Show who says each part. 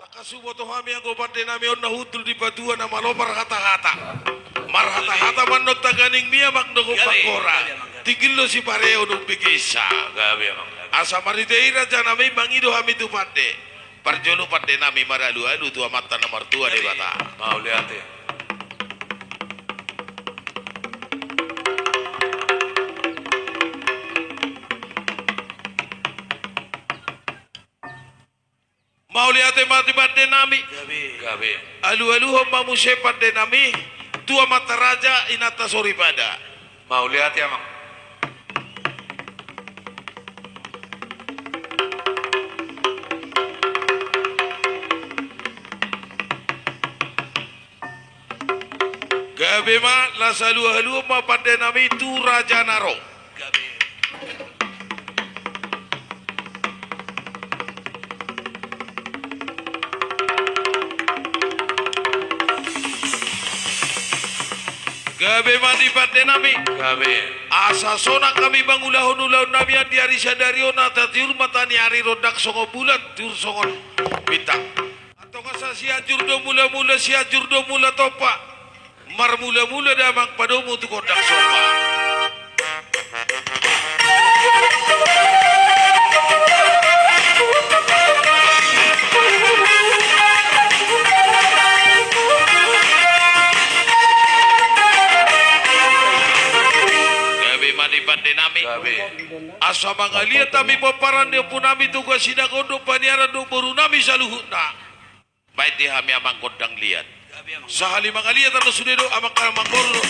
Speaker 1: Nakasubo to kami ang goparte nami on nahudul di paduan na malopar hata-hata. Marhata-hata man nagtaganing miya magnogo pagkora. Tigil lo si pareo nung bigisa.
Speaker 2: Gabi amang.
Speaker 1: Asa mariteira dyan nami mangido kami tupande. Parjolo pande nami maralu-alu tua mata na martua de bata.
Speaker 2: Mau lihat ya.
Speaker 1: Mau lihat mati pande nami.
Speaker 2: Gabi.
Speaker 1: Alu-alu ho mamuse pande nami. Tua mata raja inata sori pada.
Speaker 2: Mau lihat ya mang.
Speaker 1: Gabe ma la salu-alu ma pande nami tu raja naro.
Speaker 2: Gabi.
Speaker 1: Gabe mati pande nami.
Speaker 2: Gabi.
Speaker 1: Asa sona kami bangulahon-ulahon nami di hari sadario na tatiur matani hari rodak songo bulan tiur songon bintang. Atau kasa si ajurdo mula-mula si ajurdo mula topa. Mar mula-mula damang padomu tu kodak sopa. Mani pande nami asa mangalia tami paparan dia pun nami tugas sida kondo paniara do boru nami saluhutna baik di hami amang kodang liat sahali mangalia tano sudedo amang karamang boru